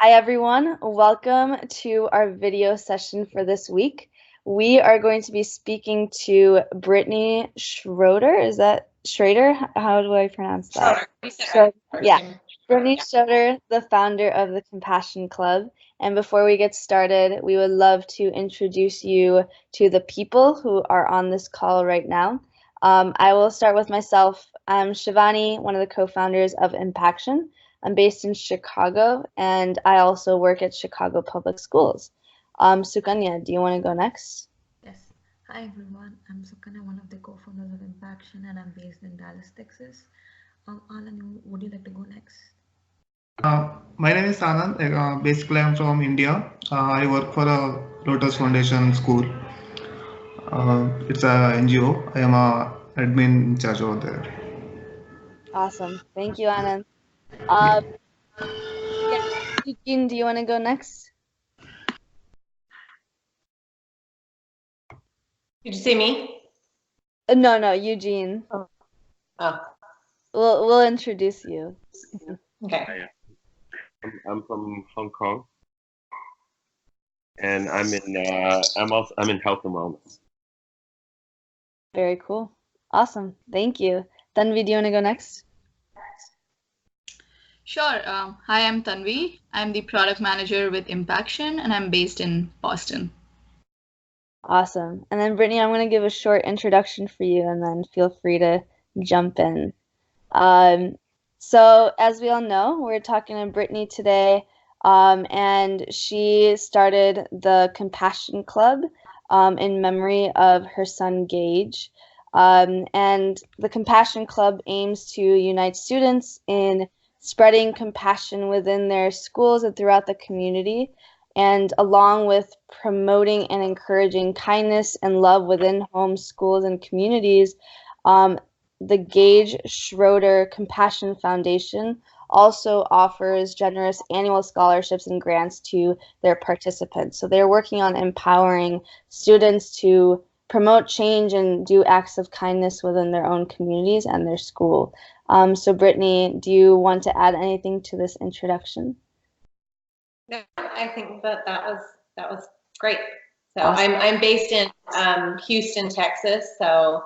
Hi everyone, welcome to our video session for this week. We are going to be speaking to Brittni Schroeder. Is that Schroeder? How do I pronounce that? Schroeder. Yeah, Brittni Schroeder, the founder of the Compassion Club. And before we get started, we would love to introduce you to the people who are on this call right now. I will start with myself. I'm Shivani, one of the co-founders of Impaction. I'm based in Chicago, and I also work at Chicago Public Schools. Sukanya, do you want to go next? Yes. Hi everyone, I'm Sukanya, one of the co-founders of Impaction, and I'm based in Dallas, Texas. Alan, would you like to go next? My name is Anand. Basically, I'm from India. I work for a Lotus Foundation school. It's a NGO. I am a admin in charge over there. Awesome. Thank you, Anand. Eugene, do you want to go next? Did you say me? No, Eugene. Oh. We'll introduce you. Okay. I'm from Hong Kong, and I'm in health and wellness. Very cool. Awesome. Thank you. Tanvi, do you want to go next? Sure. Hi, I'm Tanvi. I'm the product manager with Impaction, and I'm based in Boston. Awesome. And then Brittni, I'm going to give a short introduction for you, and then feel free to jump in. So as we all know, we're talking to Brittni today, and she started the Compassion Club in memory of her son Gage. And the Compassion Club aims to unite students in spreading compassion within their schools and throughout the community, and along with promoting and encouraging kindness and love within homes, schools, and communities. The Gage Schroeder Compassion Foundation also offers generous annual scholarships and grants to their participants. So they're working on empowering students to promote change and do acts of kindness within their own communities and their school. So Brittni, do you want to add anything to this introduction? No, I think that was great. So Awesome. I'm based in Houston, Texas. So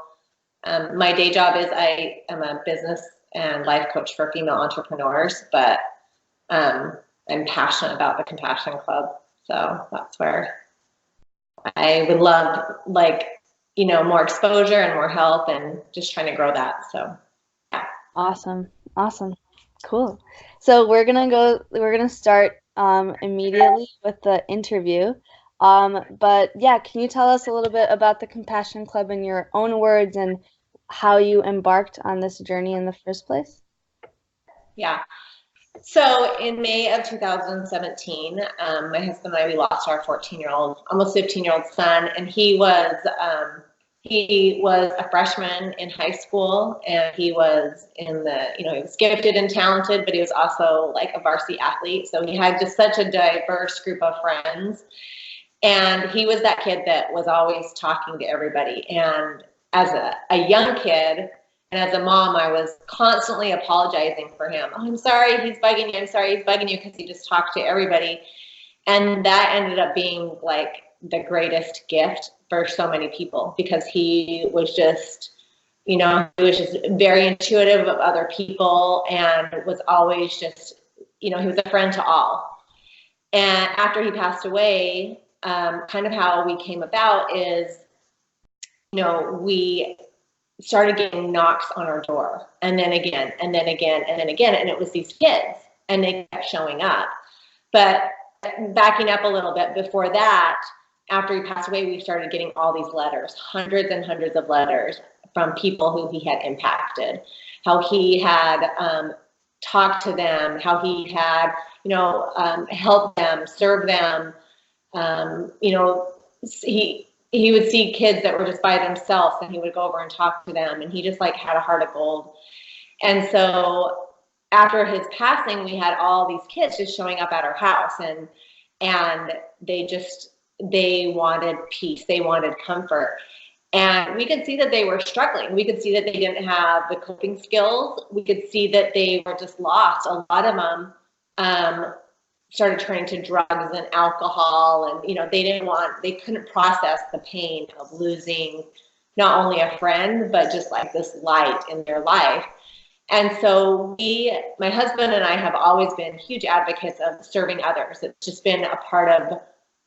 my day job is I am a business and life coach for female entrepreneurs, but I'm passionate about the Compassion Club. So that's where I would love, more exposure and more help and just trying to grow that. So yeah. Awesome. Cool. So we're gonna start immediately with the interview. But yeah, can you tell us a little bit about the Compassion Club in your own words and how you embarked on this journey in the first place? Yeah. So in May of 2017, my husband and I, we lost our 14-year-old, almost 15-year-old son, and he was a freshman in high school, and he was he was gifted and talented, but he was also like a varsity athlete. So he had just such a diverse group of friends. And he was that kid that was always talking to everybody. And as a young kid, and as a mom, I was constantly apologizing for him. Oh, I'm sorry, he's bugging you. I'm sorry, he's bugging you, because he just talked to everybody. And that ended up being like the greatest gift for so many people, because he was just, he was just very intuitive of other people and was always just, he was a friend to all. And after he passed away, kind of how we came about is, we started getting knocks on our door, and then again, and then again, and then again, and it was these kids, and they kept showing up. But backing up a little bit, before that, after he passed away, we started getting all these letters, hundreds and hundreds of letters from people who he had impacted, how he had talked to them, how he had, helped them, served them. He would see kids that were just by themselves, and he would go over and talk to them, and he just had a heart of gold. And so after his passing, we had all these kids just showing up at our house, and they wanted peace, they wanted comfort. And we could see that they were struggling. We could see that they didn't have the coping skills. We could see that they were just lost. A lot of them started turning to drugs and alcohol, and they couldn't process the pain of losing not only a friend, but just like this light in their life. And so my husband and I have always been huge advocates of serving others. It's just been a part of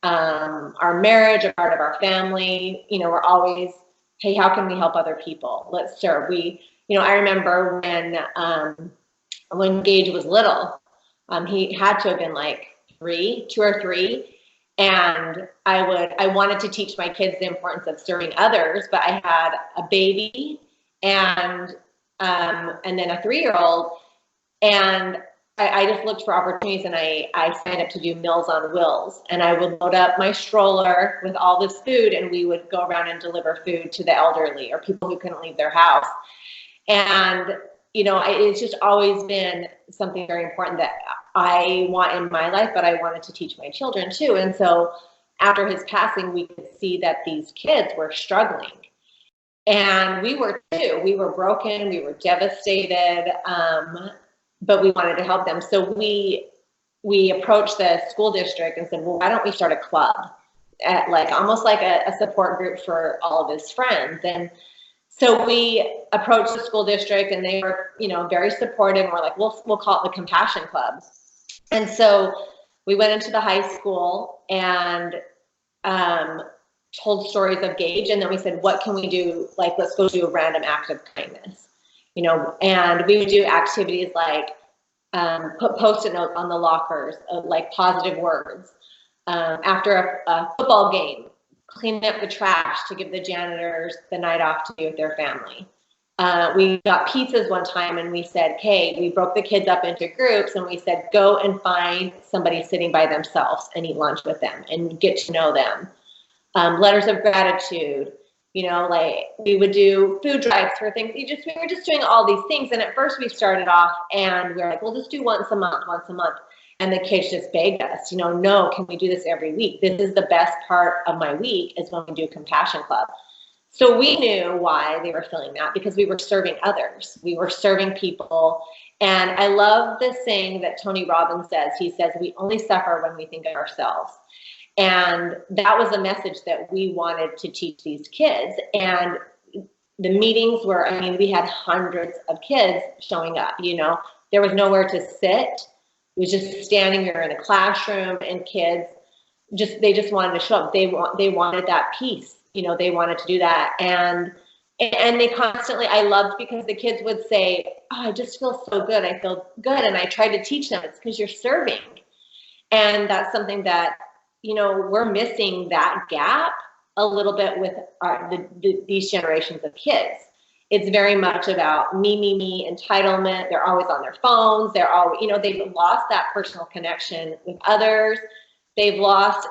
our marriage, a part of our family. We're always, hey, how can we help other people? Let's serve. I remember when Gage was little, he had to have been like 2 or 3. And I wanted to teach my kids the importance of serving others, but I had a baby and then a 3-year-old, and I just looked for opportunities, and I signed up to do Meals on Wheels, and I would load up my stroller with all this food, and we would go around and deliver food to the elderly or people who couldn't leave their house. And it's just always been something very important that I want in my life, but I wanted to teach my children too. And so after his passing, we could see that these kids were struggling. And we were too. We were broken. We were devastated, but we wanted to help them. So we approached the school district and said, well, why don't we start a club, almost like a support group for all of his friends. And so we approached the school district, and they were, very supportive. And we're like, we'll call it the Compassion Club. And so we went into the high school and told stories of Gage, and then we said, what can we do? Let's go do a random act of kindness, and we would do activities like put Post-it notes on the lockers of positive words. After a football game, clean up the trash to give the janitors the night off to be with their family. We got pizzas one time, and we said, okay, we broke the kids up into groups, and we said, go and find somebody sitting by themselves and eat lunch with them and get to know them. Letters of gratitude, we would do food drives for things. We were just doing all these things. And at first we started off, and we were like, we'll just do once a month. And the kids just begged us, no, can we do this every week? This is the best part of my week, is when we do Compassion Club. So we knew why they were feeling that, because we were serving others. We were serving people. And I love this saying that Tony Robbins says. He says, we only suffer when we think of ourselves. And that was a message that we wanted to teach these kids. And the meetings were, we had hundreds of kids showing up. There was nowhere to sit. It was just standing there in a classroom, and kids they just wanted to show up. They wanted that peace. They wanted to do that. And they constantly, I loved, because the kids would say, oh, I just feel so good. I feel good. And I tried to teach them, it's because you're serving. And that's something that, we're missing that gap a little bit with these generations of kids. It's very much about me, entitlement. They're always on their phones. They're always, they've lost that personal connection with others. They've lost,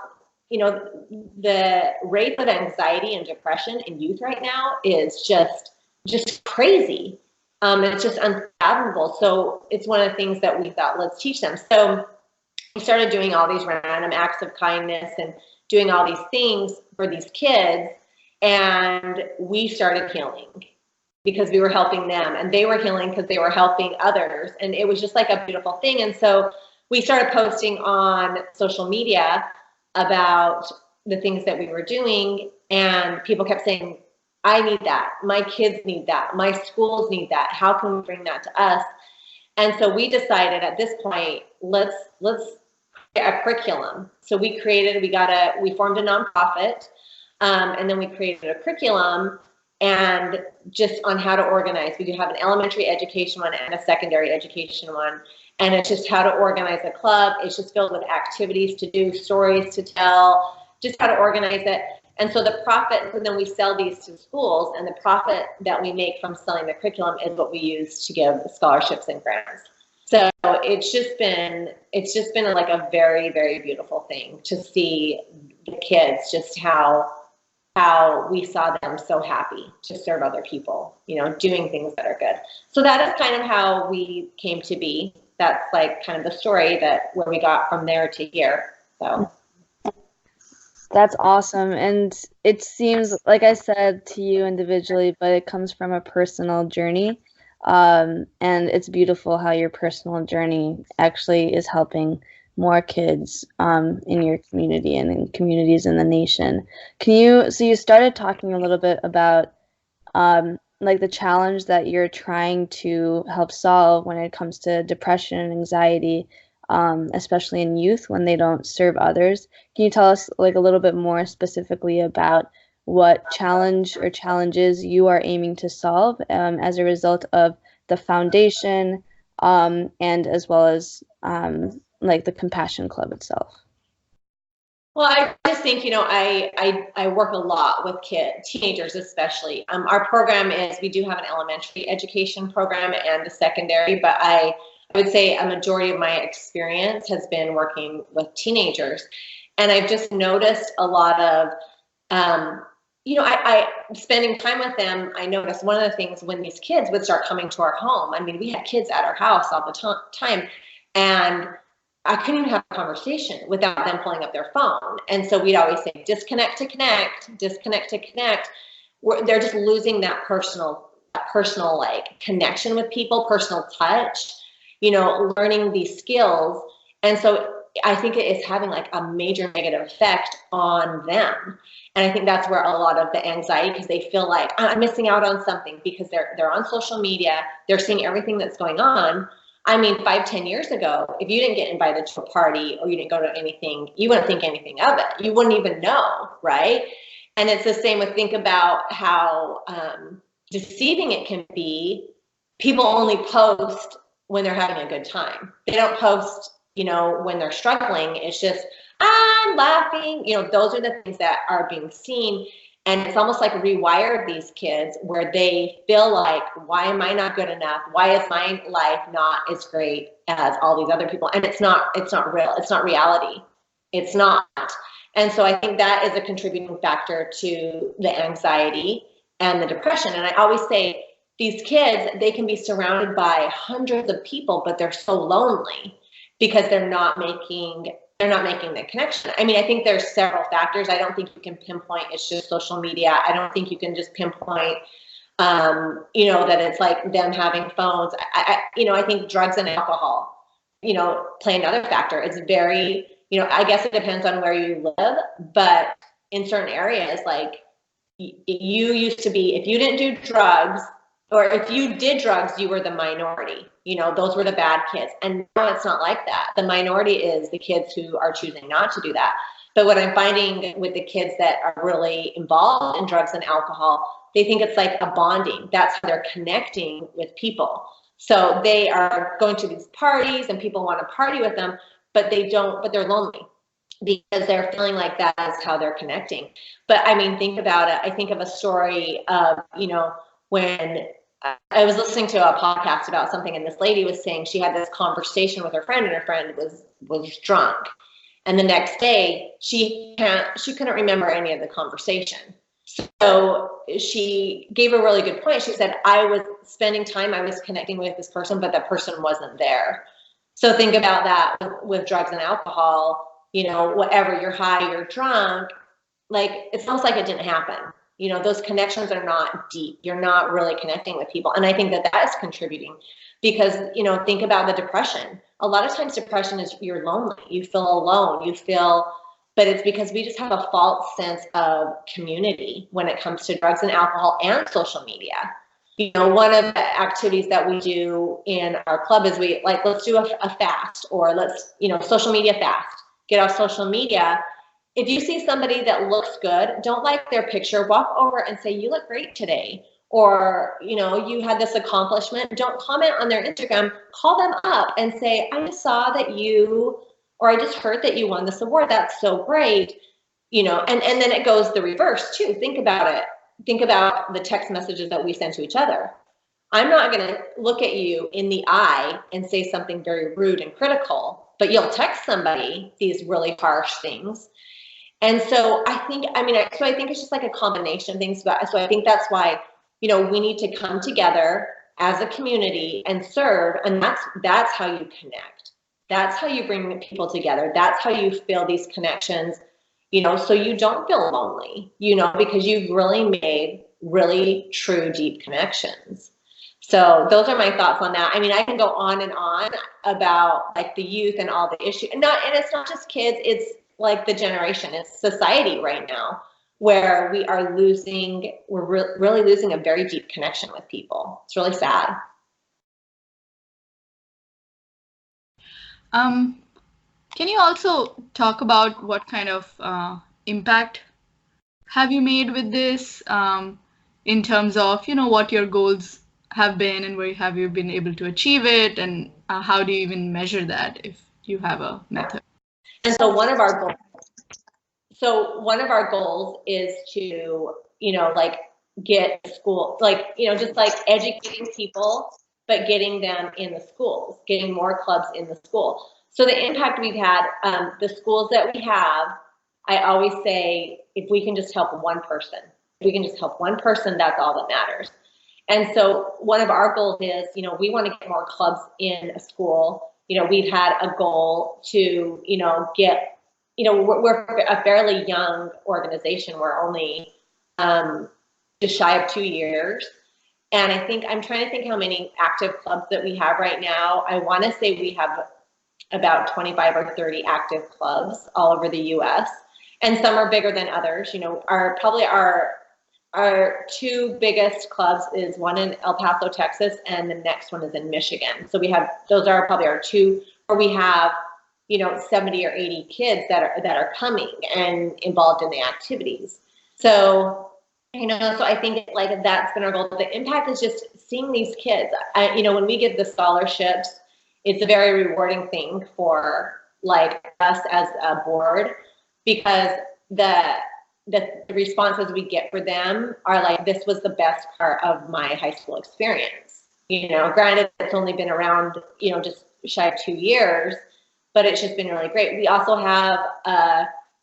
the rate of anxiety and depression in youth right now is just crazy. It's just unfathomable. So it's one of the things that we thought, let's teach them. So we started doing all these random acts of kindness and doing all these things for these kids. And we started healing, because we were helping them, and they were healing because they were helping others. And it was just like a beautiful thing. And so we started posting on social media about the things that we were doing, and people kept saying, I need that. My kids need that. My schools need that. How can we bring that to us? And so we decided at this point, let's create a curriculum. So we formed a nonprofit, and then we created a curriculum, and just on how to organize. We do have an elementary education one and a secondary education one. And it's just how to organize a club. It's just filled with activities to do, stories to tell, just how to organize it. And so the profit, and then we sell these to schools, and the profit that we make from selling the curriculum is what we use to give scholarships and grants. So it's just been like a very, very beautiful thing to see the kids, just how we saw them so happy to serve other people, doing things that are good. So that is kind of how we came to be. That's like kind of the story where we got from there to here. So that's awesome. And it seems, like I said to you individually, but it comes from a personal journey. And it's beautiful how your personal journey actually is helping more kids in your community and in communities in the nation. So you started talking a little bit about like the challenge that you're trying to help solve when it comes to depression and anxiety, especially in youth when they don't serve others. Can you tell us like a little bit more specifically about what challenge or challenges you are aiming to solve as a result of the foundation and as well as like the Compassion Club itself? Well, I just think, I work a lot with kids, teenagers especially. Our program we do have an elementary education program and a secondary, but I would say a majority of my experience has been working with teenagers. And I've just noticed a lot of, I spending time with them, I noticed one of the things when these kids would start coming to our home, I mean, we had kids at our house all the time, and I couldn't even have a conversation without them pulling up their phone. And so we'd always say, disconnect to connect, disconnect to connect. They're just losing that personal like connection with people, personal touch, learning these skills. And so I think it is having like a major negative effect on them. And I think that's where a lot of the anxiety, because they feel like I'm missing out on something because they're on social media, they're seeing everything that's going on. I mean, 5-10 years ago, if you didn't get invited to a party or you didn't go to anything, you wouldn't think anything of it. You wouldn't even know, right? And it's the same with, think about how deceiving it can be. People only post when they're having a good time. They don't post, when they're struggling. It's just, I'm laughing. Those are the things that are being seen. And it's almost like rewired these kids where they feel like, why am I not good enough? Why is my life not as great as all these other people? And it's not real. It's not reality. It's not. And so I think that is a contributing factor to the anxiety and the depression. And I always say these kids, they can be surrounded by hundreds of people, but they're so lonely because they're not making the connection. I mean, I think there's several factors. I don't think you can pinpoint it's just social media. I don't think you can just pinpoint, that it's like them having phones. I think drugs and alcohol, play another factor. It's very, I guess it depends on where you live, but in certain areas, like you used to be, if you didn't do drugs, or if you did drugs, you were the minority. Those were the bad kids. And now it's not like that. The minority is the kids who are choosing not to do that. But what I'm finding with the kids that are really involved in drugs and alcohol, they think it's like a bonding. That's how they're connecting with people. So they are going to these parties and people want to party with them, but they're lonely because they're feeling like that is how they're connecting. But I mean, think about it. I think of a story of, when I was listening to a podcast about something, and this lady was saying she had this conversation with her friend, and her friend was drunk. And the next day, she couldn't remember any of the conversation. So she gave a really good point. She said, I was spending time, I was connecting with this person, but that person wasn't there. So think about that with drugs and alcohol, whatever, you're high, you're drunk, like it's almost like it didn't happen. Those connections are not deep. You're not really connecting with people. And I think that is contributing because, think about the depression. A lot of times depression is you're lonely. You feel alone. But it's because we just have a false sense of community when it comes to drugs and alcohol and social media. One of the activities that we do in our club is let's do a fast, or let's, social media fast, get off social media. If you see somebody that looks good, don't like their picture, walk over and say, you look great today. Or, you had this accomplishment. Don't comment on their Instagram, call them up and say, I just saw that or I just heard that you won this award. That's so great. And then it goes the reverse too. Think about it. Think about the text messages that we send to each other. I'm not going to look at you in the eye and say something very rude and critical, but you'll text somebody these really harsh things. And so I think it's just like a combination of things. So I think that's why, we need to come together as a community and serve. And that's how you connect. That's how you bring people together. That's how you feel these connections, so you don't feel lonely, because you've really made really true, deep connections. So those are my thoughts on that. I mean, I can go on and on about like the youth and all the issues. And it's not just kids, it's like the generation, it's society right now where we are losing, really losing a very deep connection with people. It's really sad. Can you also talk about what kind of impact have you made with this, in terms of, what your goals have been and where have you been able to achieve it, and how do you even measure that if you have a method? And so one of our goals is to, like get school, like, just like educating people, but getting them in the schools, getting more clubs in the school. So the impact we've had, the schools that we have, I always say, if we can just help one person, that's all that matters. And so one of our goals is, we want to get more clubs in a school. We've had a goal to, get, we're a fairly young organization. We're only just shy of 2 years. And I'm trying to think how many active clubs that we have right now. I want to say we have about 25 or 30 active clubs all over the US. And some are bigger than others. Our two biggest clubs is one in El Paso, Texas, and the next one is in Michigan. So those are probably our two where we have, 70 or 80 kids that are coming and involved in the activities. So, so I think like that's been our goal. The impact is just seeing these kids. When we get the scholarships, it's a very rewarding thing for like us as a board, because the responses we get for them are like, this was the best part of my high school experience. Granted, it's only been around, just shy of 2 years, but it's just been really great. We also have,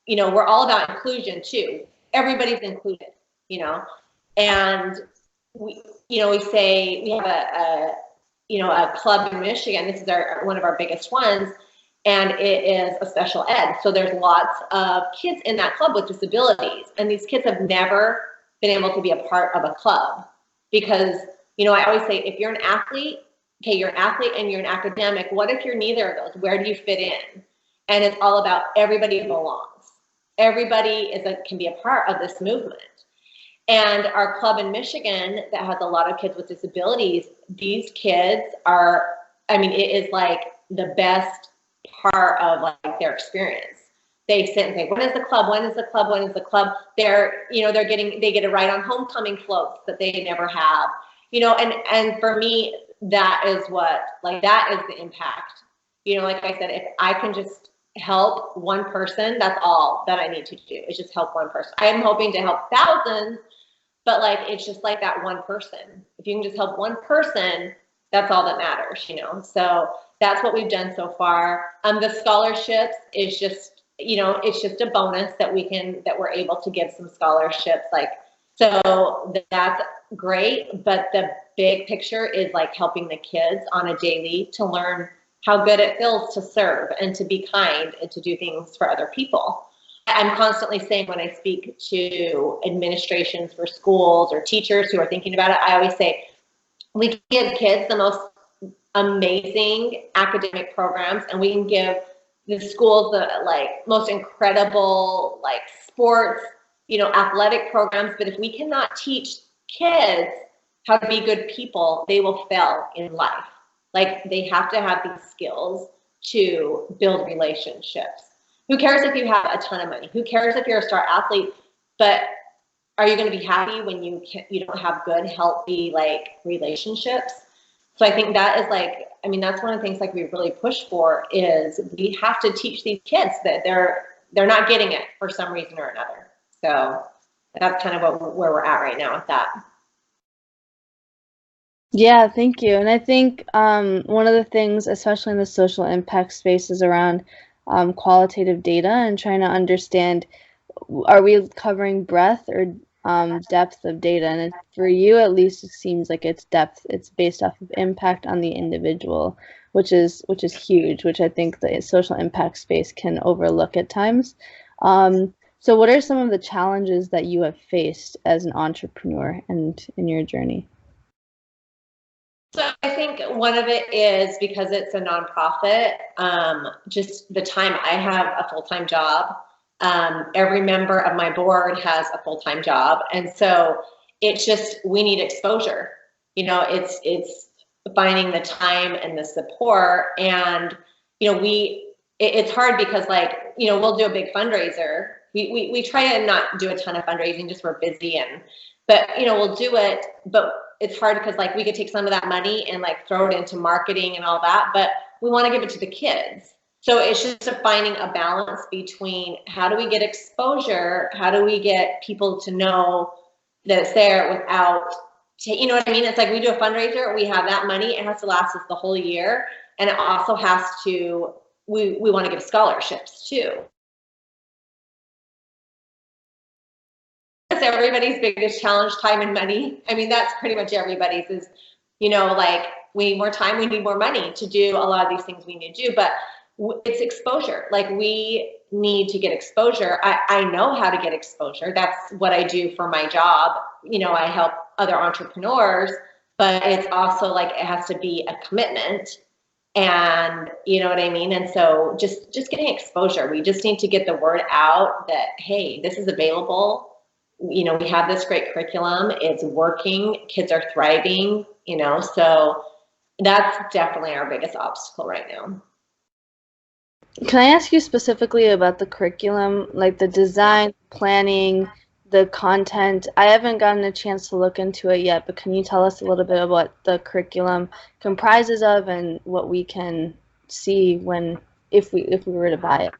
we're all about inclusion too. Everybody's included, and we say we have a club in Michigan. This is one of our biggest ones. And it is a special ed. So there's lots of kids in that club with disabilities. And these kids have never been able to be a part of a club because, I always say, if you're an athlete, okay, you're an athlete and you're an academic. What if you're neither of those? Where do you fit in? And it's all about everybody belongs. Everybody can be a part of this movement. And our club in Michigan that has a lot of kids with disabilities, these kids are, it is like the best part of like their experience. They sit and think, when is the club? When is the club? When is the club? They get a ride on homecoming floats that they never have, and for me, that is the impact. Like I said, if I can just help one person, that's all that I need to do is just help one person. I am hoping to help thousands, but like, it's just like that one person. If you can just help one person, that's all that matters, so that's what we've done so far. The scholarships is just, it's just a bonus that we're able to give some scholarships. So that's great. But the big picture is like helping the kids on a daily to learn how good it feels to serve and to be kind and to do things for other people. I'm constantly saying when I speak to administrations for schools or teachers who are thinking about it, I always say, we give kids the most amazing academic programs, and we can give the schools the most incredible sports, athletic programs. But if we cannot teach kids how to be good people, they will fail in life. They have to have these skills to build relationships. Who cares if you have a ton of money? Who cares if you're a star athlete? But are you going to be happy when you don't have good, healthy relationships? So I think that is that's one of the things we really push for is we have to teach these kids that they're not getting it for some reason or another. So that's kind of where we're at right now with that. Yeah, thank you. And I think one of the things, especially in the social impact space, is around qualitative data and trying to understand, are we covering breadth or depth of data? And for you, at least, it seems like it's depth. It's based off of impact on the individual, which is huge, which I think the social impact space can overlook at times. So what are some of the challenges that you have faced as an entrepreneur and in your journey? So I think one of it is because it's a nonprofit, just the time I have a full-time job. Every member of my board has a full-time job. And so it's just, we need exposure. You know, it's finding the time and the support. And, you know, it's hard because, like, you know, we'll do a big fundraiser. We try to not do a ton of fundraising, just we're busy, but, you know, we'll do it, but it's hard because, like, we could take some of that money and, like, throw it into marketing and all that, but we want to give it to the kids. So it's just finding a balance between how do we get exposure, how do we get people to know that it's there without, you know what I mean? It's like we do a fundraiser, we have that money, it has to last us the whole year, and it also has to, we want to give scholarships too. That's everybody's biggest challenge, time and money. I mean, that's pretty much everybody's is, you know, like, we need more time, we need more money to do a lot of these things we need to do, but it's exposure. Like, we need to get exposure. I know how to get exposure. That's what I do for my job. You know, I help other entrepreneurs, but it's also like, it has to be a commitment. And you know what I mean? And so just getting exposure. We just need to get the word out that, hey, this is available. You know, we have this great curriculum. It's working. Kids are thriving, you know, so that's definitely our biggest obstacle right now. Can I ask you specifically about the curriculum, like the design, planning, the content? I haven't gotten a chance to look into it yet, but can you tell us a little bit of what the curriculum comprises of and what we can see if we were to buy it?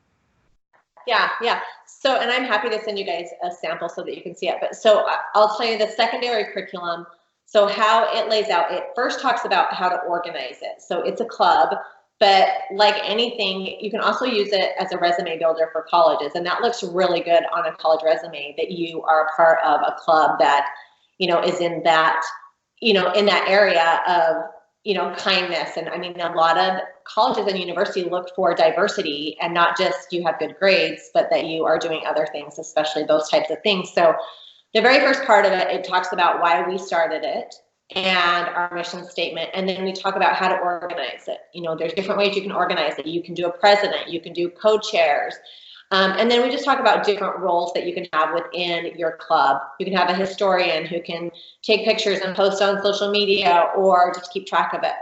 Yeah. So, and I'm happy to send you guys a sample so that you can see it. But so I'll tell you the secondary curriculum. So how it lays out, it first talks about how to organize it. So it's a club. But like anything, you can also use it as a resume builder for colleges. And that looks really good on a college resume, that you are a part of a club that, you know, is in that, you know, in that area of, you know, kindness. And I mean, a lot of colleges and universities look for diversity, and not just you have good grades, but that you are doing other things, especially those types of things. So the very first part of it, it talks about why we started it and our mission statement, and then we talk about how to organize it. You know, there's different ways you can organize it. You can do a president, you can do co-chairs, and then we just talk about different roles that you can have within your club. You can have a historian who can take pictures and post on social media, or just keep track of it.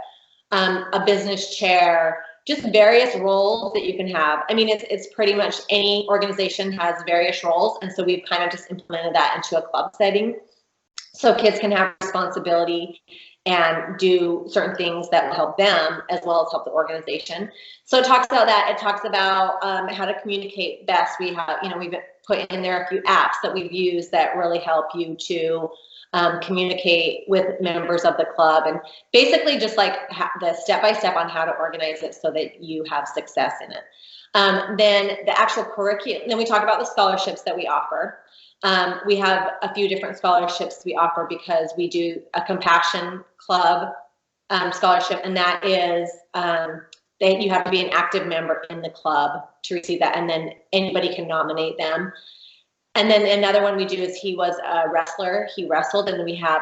A business chair, just various roles that you can have. I mean, it's pretty much any organization has various roles, and so we've kind of just implemented that into a club setting. So kids can have responsibility and do certain things that will help them as well as help the organization. So it talks about that. It talks about how to communicate best. We have, you know, we've put in there a few apps that we've used that really help you to communicate with members of the club, and basically just like the step-by-step on how to organize it so that you have success in it. Then the actual curriculum, then we talk about the scholarships that we offer. We have a few different scholarships we offer because we do a Compassion Club scholarship, and that is that you have to be an active member in the club to receive that, and then anybody can nominate them. And then another one we do is he was a wrestler, he wrestled, and then we have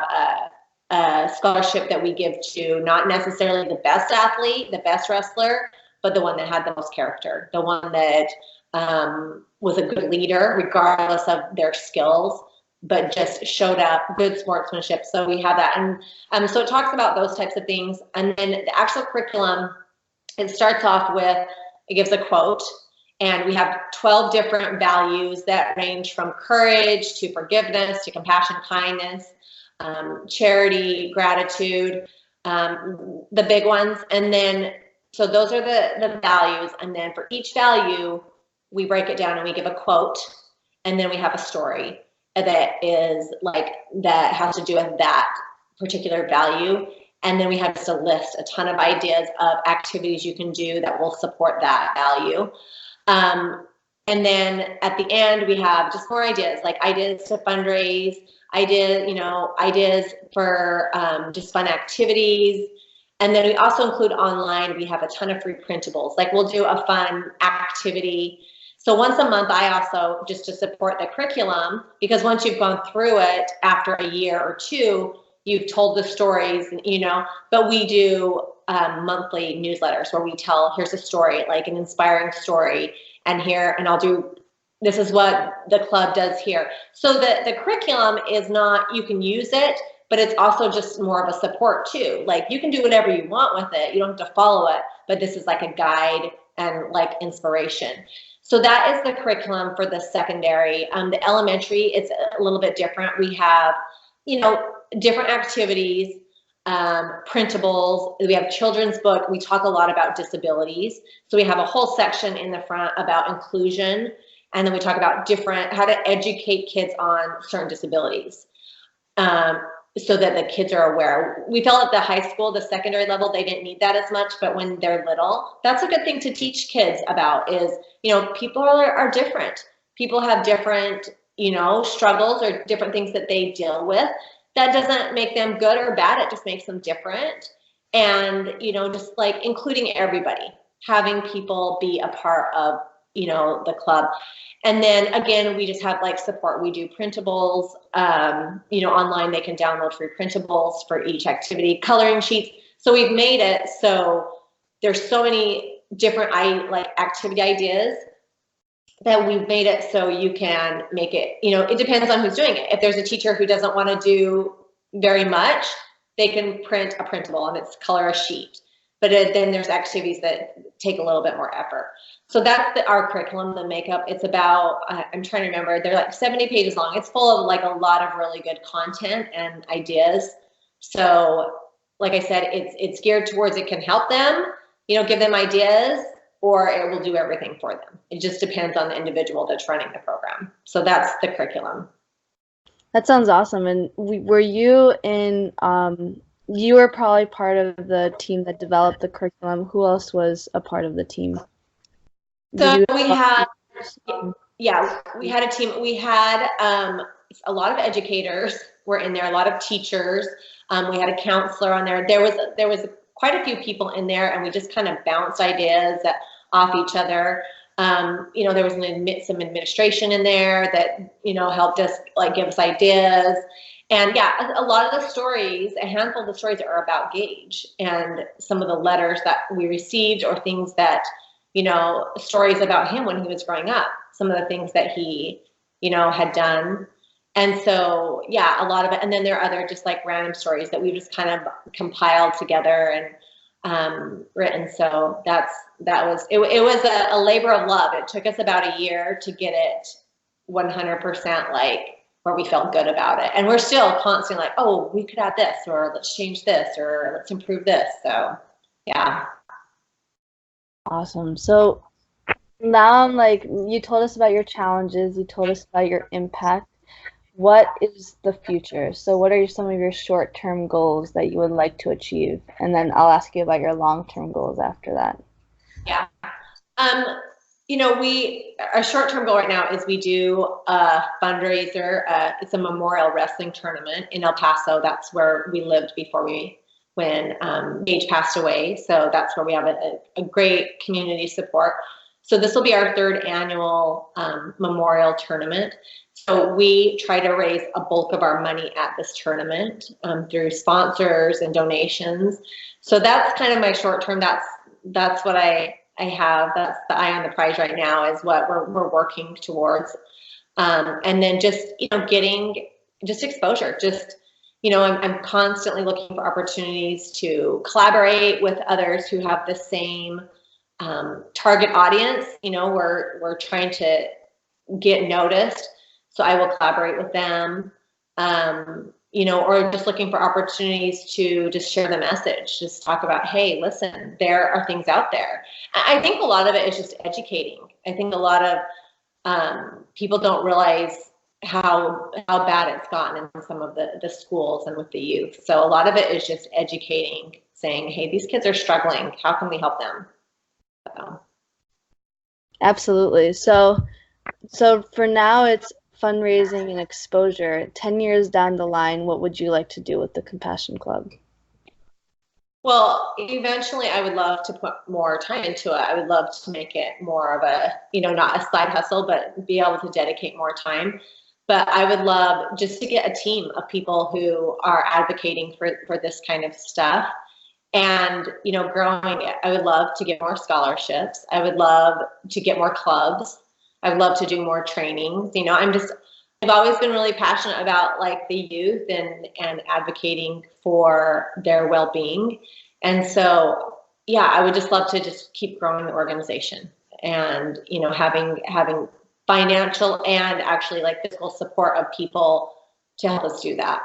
a scholarship that we give to not necessarily the best athlete, the best wrestler, but the one that had the most character, the one that was a good leader regardless of their skills, but just showed up, good sportsmanship. So we have that. And so it talks about those types of things. And then the actual curriculum, it starts off with, it gives a quote, and we have 12 different values that range from courage to forgiveness to compassion, kindness, charity, gratitude, the big ones. And then, so those are the values. And then for each value, we break it down and we give a quote, and then we have a story that is like, that has to do with that particular value. And then we have just a list, a ton of ideas of activities you can do that will support that value. And then at the end, we have just more ideas, like ideas to fundraise, ideas for just fun activities. And then we also include online, we have a ton of free printables. Like we'll do a fun activity. So once a month, I also, just to support the curriculum, because once you've gone through it after a year or two, you've told the stories, you know, but we do monthly newsletters where we tell, here's a story, like an inspiring story, and this is what the club does here. So the curriculum is not, you can use it, but it's also just more of a support too. Like you can do whatever you want with it. You don't have to follow it, but this is like a guide and like inspiration. So that is the curriculum for the secondary. The elementary, it's a little bit different. We have, you know, different activities, printables. We have children's book. We talk a lot about disabilities. So we have a whole section in the front about inclusion. And then we talk about how to educate kids on certain disabilities. So that the kids are aware. We felt at the high school, the secondary level, they didn't need that as much, but when they're little, that's a good thing to teach kids about is, you know, people are different. People have different, you know, struggles or different things that they deal with. That doesn't make them good or bad, it just makes them different. And, you know, just like including everybody, having people be a part of, you know, the club. And then again, we just have like support. We do printables, you know, online they can download free printables for each activity, coloring sheets. So we've made it so there's so many different activity ideas that we've made it so you can make it, you know, it depends on who's doing it. If there's a teacher who doesn't want to do very much, they can print a printable and it's color a sheet. But then there's activities that take a little bit more effort. So that's our curriculum, the makeup. It's about, I'm trying to remember, they're like 70 pages long. It's full of like a lot of really good content and ideas. So like I said, it's geared towards it can help them, you know, give them ideas, or it will do everything for them. It just depends on the individual that's running the program. So that's the curriculum. That sounds awesome. And were you in, you were probably part of the team that developed the curriculum. Who else was a part of the team? So we had, yeah, we had a team. We had a lot of educators were in there, a lot of teachers. We had a counselor on there. There was quite a few people in there, and we just kind of bounced ideas off each other. You know, there was some administration in there that, you know, helped us like give us ideas. And yeah, a lot of the stories, a handful of the stories are about Gage and some of the letters that we received or things that, you know, stories about him when he was growing up, some of the things that he, you know, had done. And so, yeah, a lot of it. And then there are other just like random stories that we just kind of compiled together and written. So it was a labor of love. It took us about a year to get it 100% like where we felt good about it. And we're still constantly like, oh, we could add this, or let's change this, or let's improve this. So, yeah. Awesome. So now I'm like, you told us about your challenges, you told us about your impact. What is the future? So what are some of your short-term goals that you would like to achieve? And then I'll ask you about your long-term goals after that. Yeah. You know, our short-term goal right now is we do a fundraiser. It's a memorial wrestling tournament in El Paso. That's where we lived before when Gage passed away. So that's where we have a great community support. So this will be our third annual memorial tournament. So we try to raise a bulk of our money at this tournament through sponsors and donations. So that's kind of my short term. That's what I have. That's the eye on the prize right now is what we're working towards. And then just, you know, getting just exposure, just, you know, I'm constantly looking for opportunities to collaborate with others who have the same target audience. You know, we're trying to get noticed. So I will collaborate with them, you know, or just looking for opportunities to just share the message, just talk about, hey, listen, there are things out there. I think a lot of it is just educating. I think a lot of people don't realize how bad it's gotten in some of the schools and with the youth. So a lot of it is just educating, saying, hey, these kids are struggling. How can we help them? So. Absolutely. So for now, it's fundraising and exposure. 10 years down the line, what would you like to do with the Compassion Club? Well, eventually I would love to put more time into it. I would love to make it more of a, you know, not a side hustle, but be able to dedicate more time. but I would love just to get a team of people who are advocating for this kind of stuff. And, you know, growing it, I would love to get more scholarships. I would love to get more clubs. I would love to do more trainings. You know, I've always been really passionate about like the youth and advocating for their well-being. And so, yeah, I would just love to just keep growing the organization and, you know, having financial and actually like physical support of people to help us do that.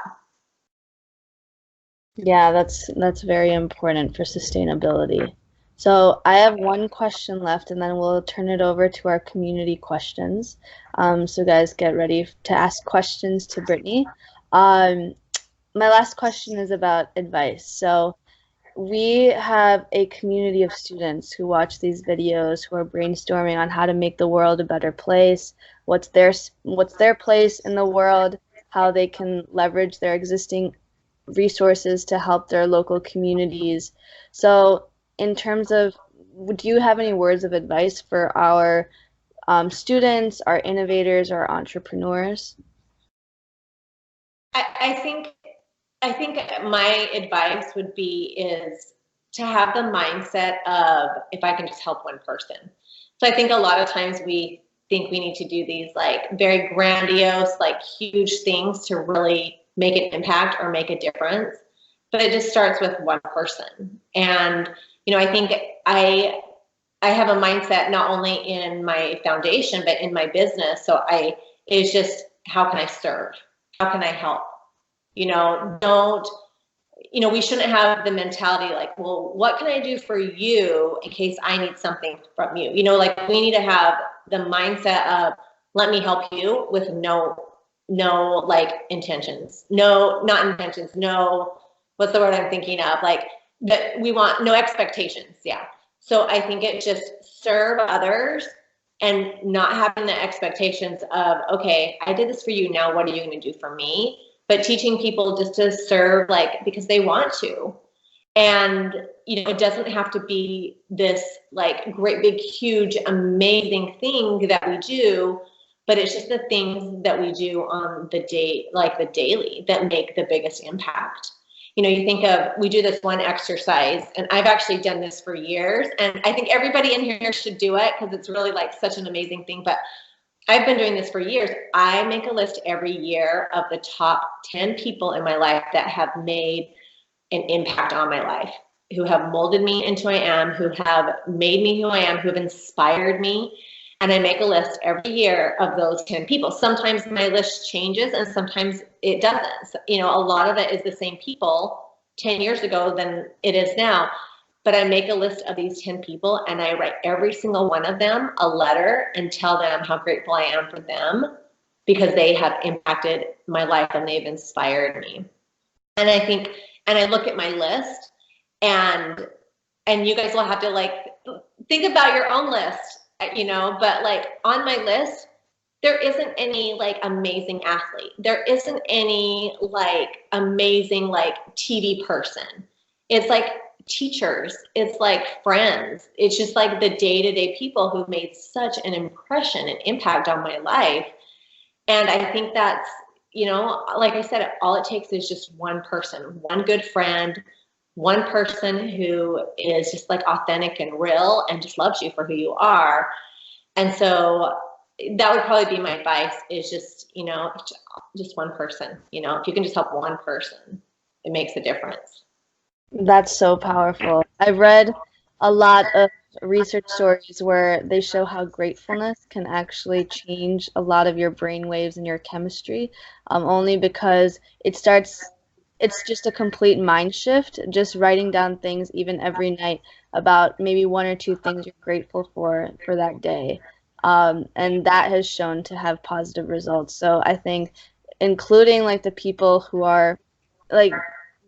Yeah, that's very important for sustainability. So I have one question left, and then we'll turn it over to our community questions. So guys, get ready to ask questions to Brittni. My last question is about advice. So we have a community of students who watch these videos, who are brainstorming on how to make the world a better place, what's their place in the world, how they can leverage their existing resources to help their local communities. So in terms of, do you have any words of advice for our students, our innovators, our entrepreneurs? I think my advice would be is to have the mindset of if I can just help one person. So I think a lot of times we think we need to do these like very grandiose, like huge things to really make an impact or make a difference. But it just starts with one person. And, you know, I think I have a mindset not only in my foundation, but in my business. So it's just, how can I serve? How can I help? You know, we shouldn't have the mentality like, well, what can I do for you in case I need something from you? You know, like we need to have the mindset of, let me help you with no like intentions. No, not intentions. No, what's the word I'm thinking of? Like that we want no expectations. Yeah. So I think it just serve others and not having the expectations of, okay, I did this for you. Now what are you going to do for me? But teaching people just to serve like because they want to. And, you know, it doesn't have to be this like great, big, huge, amazing thing that we do, but it's just the things that we do on the day, like the daily, that make the biggest impact. You know, you think of, we do this one exercise, and I've actually done this for years, and I think everybody in here should do it because it's really like such an amazing thing. But I've been doing this for years. I make a list every year of the top 10 people in my life that have made an impact on my life, who have molded me into who I am, who have made me who I am, who have inspired me. And I make a list every year of those 10 people. Sometimes my list changes and sometimes it doesn't. So, you know, a lot of it is the same people 10 years ago than it is now. But I make a list of these 10 people and I write every single one of them a letter and tell them how grateful I am for them because they have impacted my life and they've inspired me. And I think, and I look at my list and you guys will have to like think about your own list, you know, but like on my list, there isn't any like amazing athlete. There isn't any like amazing like TV person. It's like teachers, it's like friends. It's just like the day-to-day people who've made such an impression and impact on my life. And I think that's, you know, like I said, all it takes is just one person, one good friend, one person who is just like authentic and real and just loves you for who you are. And so that would probably be my advice is just, you know, just one person, you know, if you can just help one person, it makes a difference. That's so powerful. I've read a lot of research stories where they show how gratefulness can actually change a lot of your brain waves and your chemistry, only because it's just a complete mind shift, just writing down things even every night about maybe one or two things you're grateful for that day. And that has shown to have positive results. So I think including like the people who are like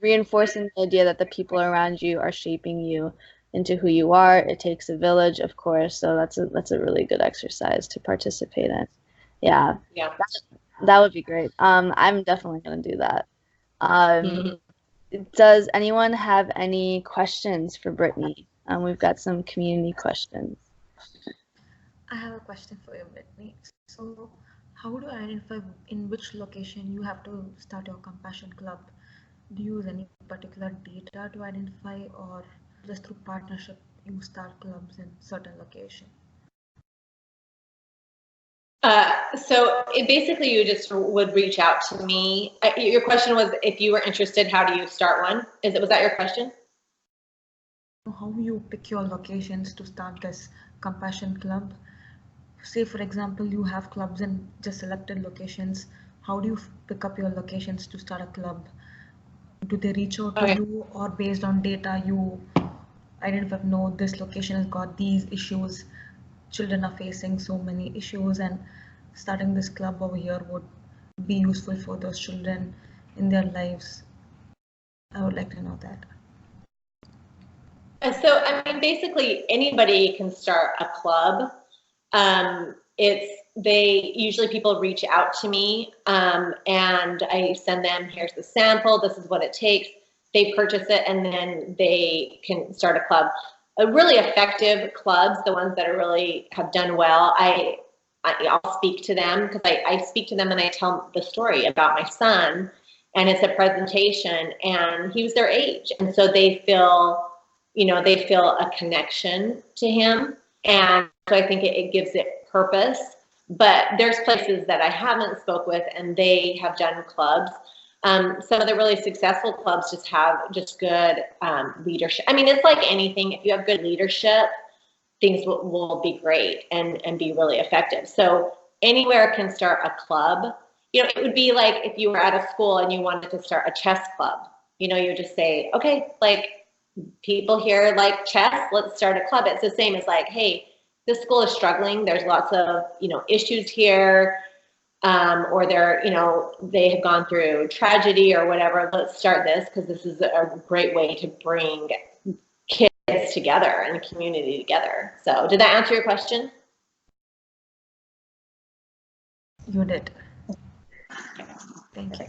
reinforcing the idea that the people around you are shaping you into who you are. It takes a village, of course, so that's a really good exercise to participate in. Yeah. Yeah. That would be great. I'm definitely gonna do that. Does anyone have any questions for Brittni? We've got some community questions. I have a question for you, Brittni. So, How do you identify in which location you have to start your compassion club? Do you use any particular data to identify, or just through partnership you start clubs in certain location? So basically you just would reach out to me. Your question was if you were interested, how do you start one? Was that your question? How you pick your locations to start this compassion club? Say for example, you have clubs in just selected locations. How do you pick up your locations to start a club? Do they reach out to you, or based on data you identify, no, this location has got these issues, children are facing so many issues, and starting this club over here would be useful for those children in their lives? I would like to know that. So, I mean, basically anybody can start a club. Usually people reach out to me, and I send them, here's the sample, this is what it takes. They purchase it, and then they can start a club. Really effective clubs, the ones that are really have done well, I'll speak to them, because I speak to them and I tell the story about my son, and it's a presentation, and he was their age, and so they feel a connection to him, and so I think it gives it purpose. But there's places that I haven't spoke with, and they have done clubs. Some of the really successful clubs just have good leadership. I mean, it's like anything. If you have good leadership, things will be great and be really effective. So anywhere can start a club. It would be like if you were at a school and you wanted to start a chess club. You would just say, okay, like, people here like chess, let's start a club. It's the same as like, hey, this school is struggling. There's lots of, issues here, or they have gone through tragedy or whatever. Let's start this, because this is a great way to bring kids together and the community together. So did that answer your question? You did. Thank you.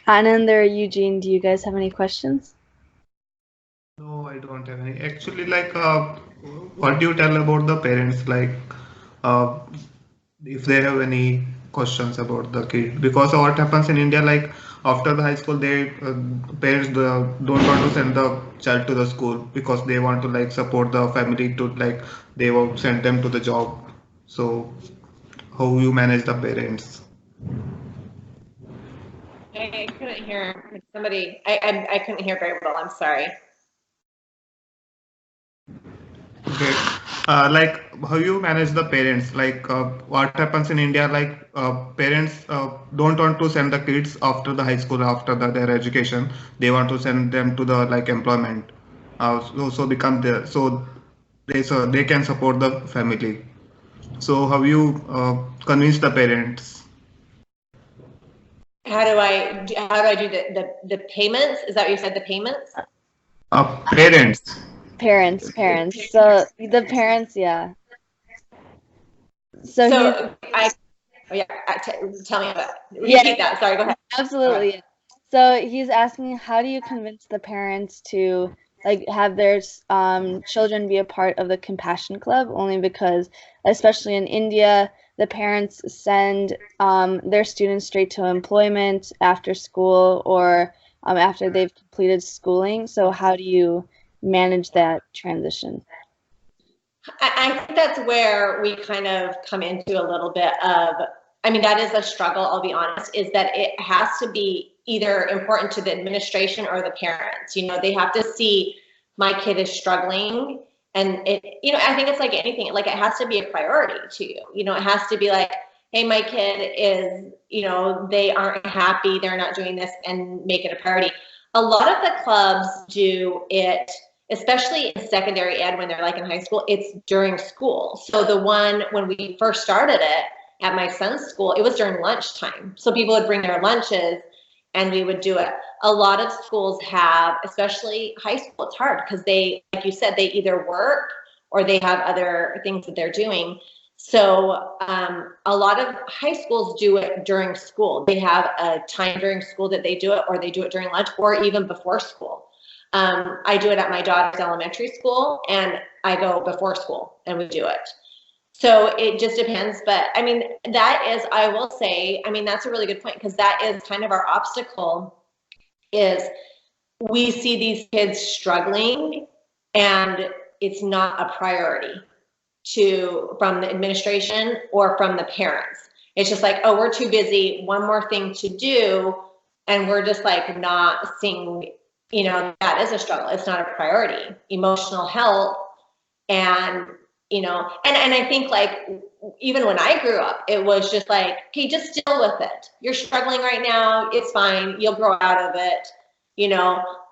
Anand or Eugene, do you guys have any questions? No, I don't have any. Actually, like, what do you tell about the parents? Like, uh, if they have any questions about the kid, because what happens in India, like after the high school, parents don't want to send the child to the school because they want to like support the family to like they will send them to the job. So, how you manage the parents? I couldn't hear somebody. I couldn't hear very well. I'm sorry. Okay. Like how you manage the parents, like what happens in India, like parents don't want to send the kids after the high school, after their education, they want to send them to the like employment, so become there, so they can support the family. So how you convince the parents? How do I do the payments? Is that what you said, the payments? Parents. Parents. So the parents, yeah. So tell me about it. Repeat that. Sorry, go ahead. Absolutely. So he's asking, how do you convince the parents to like have their children be a part of the Compassion Club? Only because, especially in India, the parents send their students straight to employment after school or after they've completed schooling. So how do you manage that transition? I think that's where we kind of come into a little bit of, I mean, that is a struggle, I'll be honest, is that it has to be either important to the administration or the parents. They have to see my kid is struggling, and I think it's like anything, like it has to be a priority to you. It has to be like, hey, my kid is, they aren't happy, they're not doing this, and make it a priority. A lot of the clubs do it, especially in secondary ed when they're like in high school, it's during school. So the one when we first started it at my son's school, it was during lunchtime. So people would bring their lunches and we would do it. A lot of schools have, especially high school, it's hard because they, like you said, they either work or they have other things that they're doing. So a lot of high schools do it during school. They have a time during school that they do it, or they do it during lunch, or even before school. I do it at my daughter's elementary school, and I go before school and we do it. So it just depends. But I mean, that is, I will say, I mean, that's a really good point, because that is kind of our obstacle, is we see these kids struggling and it's not a priority from the administration or from the parents. It's just like, oh, we're too busy, one more thing to do. And we're just like not seeing, that is a struggle. It's not a priority. Emotional health, and, and I think, like, even when I grew up, it was just like, okay, just deal with it. You're struggling right now. It's fine. You'll grow out of it,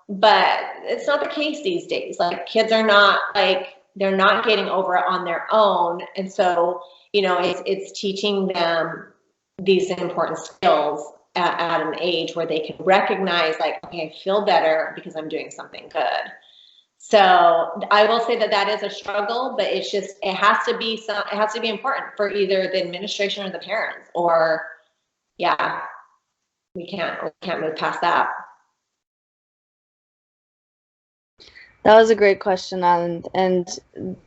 but it's not the case these days. Like, kids are not, like, they're not getting over it on their own. And so, it's teaching them these important skills at an age where they can recognize, like, okay, I feel better because I'm doing something good. So I will say that is a struggle, but it's just, it has to be important for either the administration or the parents, or we can't move past that. That was a great question, and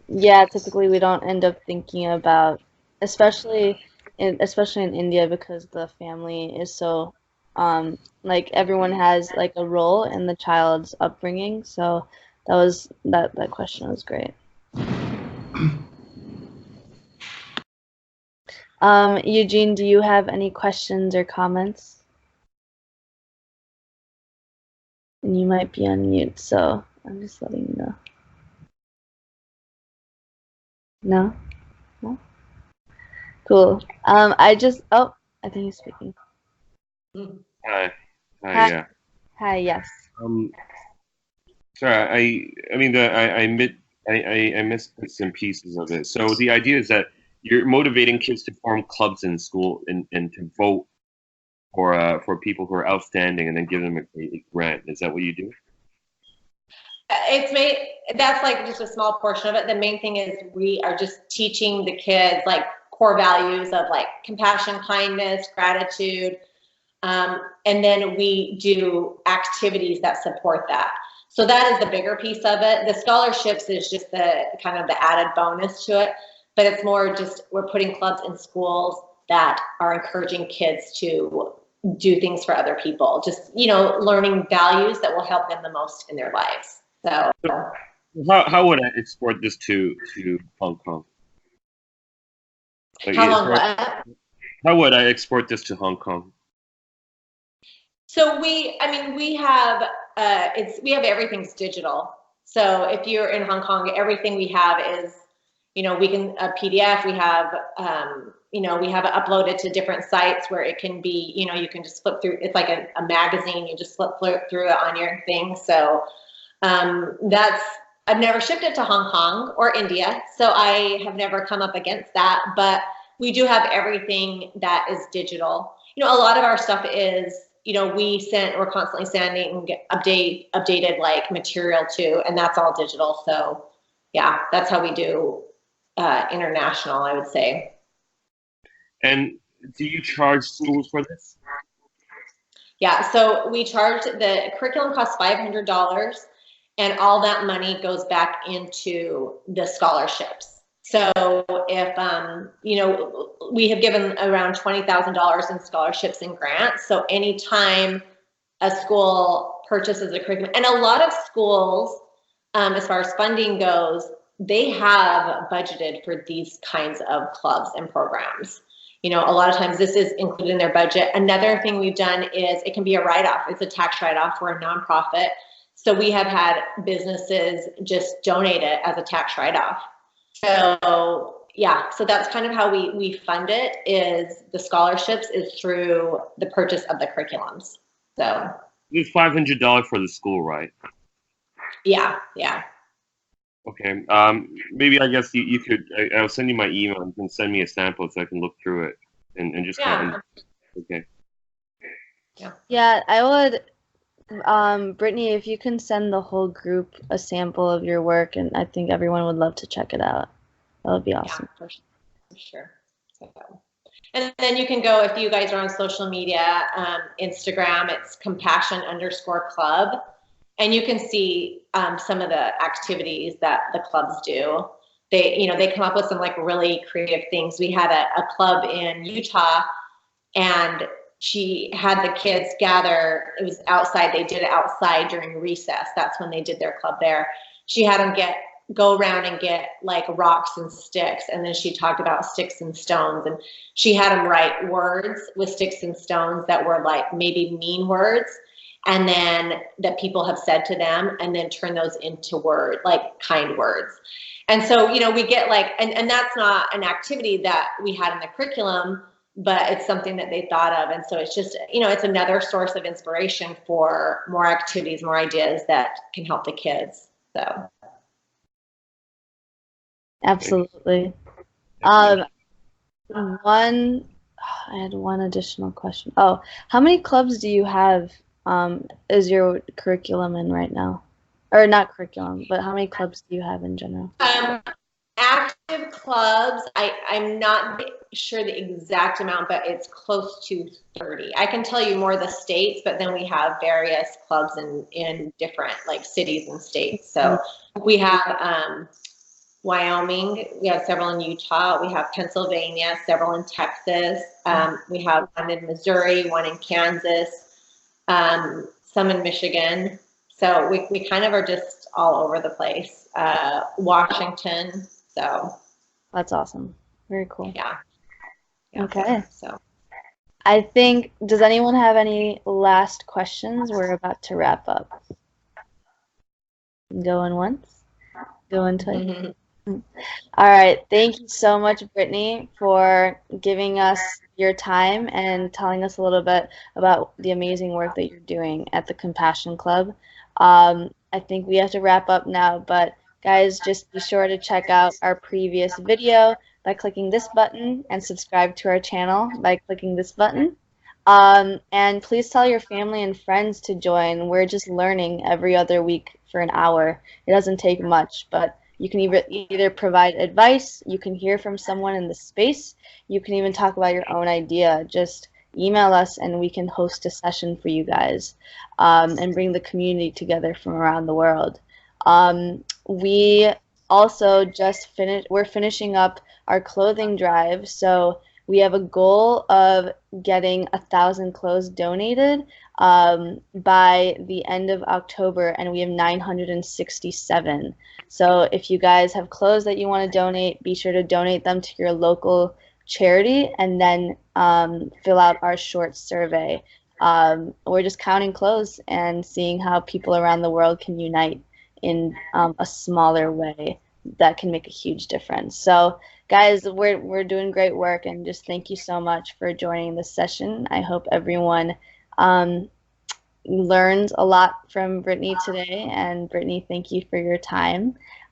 yeah, typically we don't end up thinking about, especially in India, because the family is so, like, everyone has like a role in the child's upbringing. So that question was great. Eugene, do you have any questions or comments? And you might be on mute, so I'm just letting you know. No? No? Cool. I think he's speaking. Hi. Hi. Yeah. Hi, yes. Sorry, I missed bits and pieces of it. So the idea is that you're motivating kids to form clubs in school and to vote for people who are outstanding, and then give them a grant. Is that what you do? That's like just a small portion of it. The main thing is we are just teaching the kids, like, core values of, like, compassion, kindness, gratitude, and then we do activities that support that. So that is the bigger piece of it. The scholarships is just the kind of the added bonus to it, but it's more just, we're putting clubs in schools that are encouraging kids to do things for other people, just, learning values that will help them the most in their lives. So how would I export this to Hong Kong? Like, how would I export this to Hong Kong? So we have everything's digital. So if you're in Hong Kong, everything we have is, we can a PDF. We have we have it uploaded to different sites where it can be, you can just flip through. It's like a magazine. You just flip through it on your thing. So I've never shipped it to Hong Kong or India, so I have never come up against that. But we do have everything that is digital. A lot of our stuff is, we're constantly sending updated like material too, and that's all digital. So yeah, that's how we do international, I would say. And do you charge schools for this? Yeah, so we charge, the curriculum costs $500, and all that money goes back into the scholarships. So if, we have given around $20,000 in scholarships and grants. So anytime a school purchases a curriculum, and a lot of schools, as far as funding goes, they have budgeted for these kinds of clubs and programs. A lot of times this is included in their budget. Another thing we've done is it can be a write-off. It's a tax write-off. We're a nonprofit. So we have had businesses just donate it as a tax write-off. So yeah, so that's kind of how we fund it, is the scholarships is through the purchase of the curriculums. So it's $500 for the school, right? Yeah. Okay. Maybe I guess you could. I'll send you my email. You can send me a sample so I can look through it and just kind of. Okay. Yeah, I would. Brittni, if you can send the whole group a sample of your work, and I think everyone would love to check it out. That would be awesome. Yeah, for sure. And then you can go, if you guys are on social media, Instagram, it's compassion_club. And you can see some of the activities that the clubs do. they come up with some like really creative things. We had a club in Utah, and she had the kids gather. It was outside. They did it outside during recess. That's when they did their club there. She had them go around and get like rocks and sticks, and then she talked about sticks and stones, and she had them write words with sticks and stones that were like maybe mean words, and then that people have said to them, and then turn those into like kind words. And so, we get like, and that's not an activity that we had in the curriculum, but it's something that they thought of. And so it's just, it's another source of inspiration for more activities, more ideas that can help the kids. So. Absolutely. I had one additional question. Oh, how many clubs do you have is your curriculum in right now? Or not curriculum, but how many clubs do you have in general? Active clubs, I'm not sure the exact amount, but it's close to 30. I can tell you more of the states, but then we have various clubs in different like cities and states. So we have Wyoming, we have several in Utah, we have Pennsylvania, several in Texas, we have one in Missouri, one in Kansas, some in Michigan. So we kind of are just all over the place. Washington, so. That's awesome. Very cool. Yeah. Okay. So. I think, does anyone have any last questions? We're about to wrap up. Going once? Going twice? Mm-hmm. All right. Thank you so much, Brittni, for giving us your time and telling us a little bit about the amazing work that you're doing at the Compassion Club. I think we have to wrap up now, but guys, just be sure to check out our previous video by clicking this button and subscribe to our channel by clicking this button. And please tell your family and friends to join. We're just learning every other week for an hour. It doesn't take much, but you can either provide advice, you can hear from someone in the space, you can even talk about your own idea. Just email us and we can host a session for you guys and bring the community together from around the world. We also we're finishing up our clothing drive, so we have a goal of getting 1,000 clothes donated by the end of October, and we have 967. So if you guys have clothes that you want to donate, be sure to donate them to your local charity and then fill out our short survey. We're just counting clothes and seeing how people around the world can unite in a smaller way that can make a huge difference. So guys, we're doing great work, and just thank you so much for joining this session. I hope everyone learned a lot from Brittni today, and Brittni, thank you for your time.